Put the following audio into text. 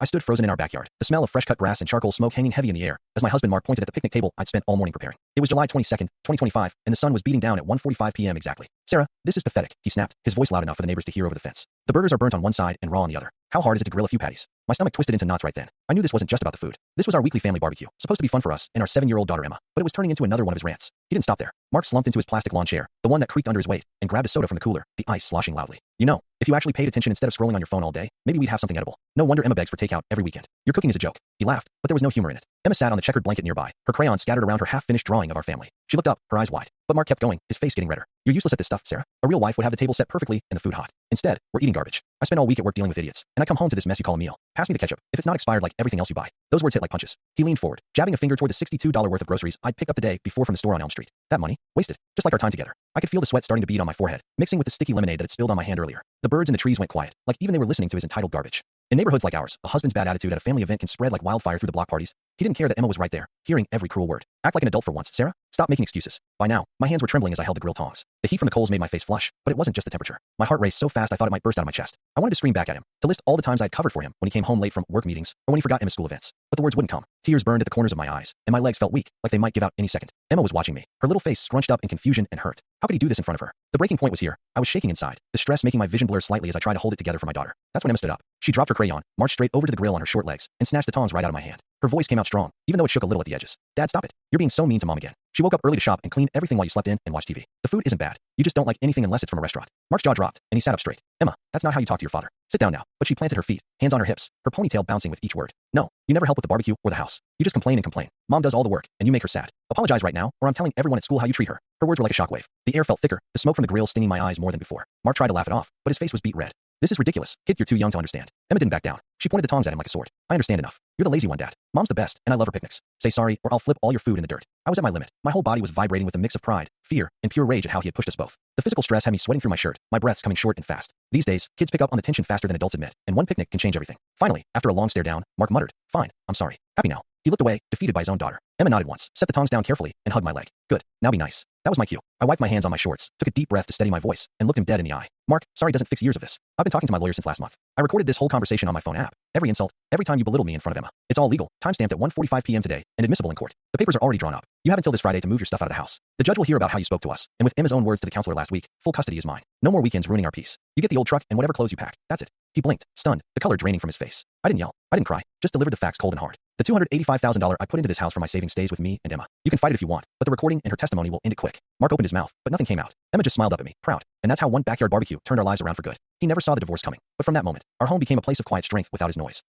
I stood frozen in our backyard, the smell of fresh-cut grass and charcoal smoke hanging heavy in the air, as my husband Mark pointed at the picnic table I'd spent all morning preparing. It was July 22nd, 2025, and the sun was beating down at 1:45 p.m. exactly. "Sarah, this is pathetic," he snapped, his voice loud enough for the neighbors to hear over the fence. "The burgers are burnt on one side and raw on the other. How hard is it to grill a few patties?" My stomach twisted into knots right then. I knew this wasn't just about the food. This was our weekly family barbecue, supposed to be fun for us and our 7-year-old daughter Emma, but it was turning into another one of his rants. He didn't stop there. Mark slumped into his plastic lawn chair, the one that creaked under his weight, and grabbed a soda from the cooler, the ice sloshing loudly. "You know, if you actually paid attention instead of scrolling on your phone all day, maybe we'd have something edible. No wonder Emma begs for takeout every weekend. Your cooking is a joke." He laughed, but there was no humor in it. Emma sat on the checkered blanket nearby, her crayon scattered around her half-finished drawing of our family. She looked up, her eyes wide, but Mark kept going, his face getting redder. "You're useless at this stuff, Sarah. A real wife would have the table set perfectly and the food hot. Instead, we're eating garbage. I spend all week at work dealing with idiots, and I come home to this mess you call a meal. Pass me the ketchup, if it's not expired like everything else you buy." Those words hit like punches. He leaned forward, jabbing a finger toward the $62 worth of groceries I'd picked up the day before from the store on Elm Street. That money, wasted, just like our time together. I could feel the sweat starting to bead on my forehead, mixing with the sticky lemonade that had spilled on my hand earlier. The birds in the trees went quiet, like even they were listening to his entitled garbage. In neighborhoods like ours, a husband's bad attitude at a family event can spread like wildfire through the block parties. He didn't care that Emma was right there, hearing every cruel word. "Act like an adult for once, Sarah. Stop making excuses." By now, my hands were trembling as I held the grill tongs. The heat from the coals made my face flush, but it wasn't just the temperature. My heart raced so fast I thought it might burst out of my chest. I wanted to scream back at him, to list all the times I'd covered for him when he came home late from work meetings or when he forgot Emma's school events. But the words wouldn't come. Tears burned at the corners of my eyes, and my legs felt weak, like they might give out any second. Emma was watching me, her little face scrunched up in confusion and hurt. How could he do this in front of her? The breaking point was here. I was shaking inside, the stress making my vision blur slightly as I tried to hold it together for my daughter. That's when Emma stood up. She dropped her crayon, marched straight over to the grill on her short legs, and snatched the tongs right out of my hand. Her voice came out strong, even though it shook a little at the edges. "Dad, stop it. You're being so mean to Mom again. She woke up early to shop and clean everything while you slept in and watched TV. The food isn't bad. You just don't like anything unless it's from a restaurant." Mark's jaw dropped, and he sat up straight. "Emma, that's not how you talk to your father. Sit down now." But she planted her feet, hands on her hips, her ponytail bouncing with each word. "No, you never help with the barbecue or the house. You just complain and complain. Mom does all the work, and you make her sad. Apologize right now, or I'm telling everyone at school how you treat her." Her words were like a shockwave. The air felt thicker, the smoke from the grill stinging my eyes more than before. Mark tried to laugh it off, but his face was beet red. "This is ridiculous. Kid, you're too young to understand." Emma didn't back down. She pointed the tongs at him like a sword. "I understand enough. You're the lazy one, Dad. Mom's the best, and I love her picnics. Say sorry, or I'll flip all your food in the dirt." I was at my limit. My whole body was vibrating with a mix of pride, fear, and pure rage at how he had pushed us both. The physical stress had me sweating through my shirt, my breaths coming short and fast. These days, kids pick up on the tension faster than adults admit, and one picnic can change everything. Finally, after a long stare down, Mark muttered, "Fine, I'm sorry. Happy now." He looked away, defeated by his own daughter. Emma nodded once, set the tongs down carefully, and hugged my leg. "Good, now be nice." That was my cue. I wiped my hands on my shorts, took a deep breath to steady my voice, and looked him dead in the eye. "Mark, sorry doesn't fix years of this. I've been talking to my lawyer since last month. I recorded this whole conversation on my phone app. Every insult, every time you belittle me in front of Emma. It's all legal, timestamped at 1:45 p.m. today, and admissible in court. The papers are already drawn up. You have until this Friday to move your stuff out of the house. The judge will hear about how you spoke to us, and with Emma's own words to the counselor last week, full custody is mine. No more weekends ruining our peace. You get the old truck and whatever clothes you pack. That's it." He blinked, stunned, the color draining from his face. I didn't yell. I didn't cry. Just delivered the facts cold and hard. "The $285,000 I put into this house from my savings stays with me and Emma. You can fight it if you want, but the recording and her testimony will end it quick." Mark opened his mouth, but nothing came out. Emma just smiled up at me, proud. And that's how one backyard barbecue turned our lives around for good. He never saw the divorce coming, but from that moment, our home became a place of quiet strength without his noise.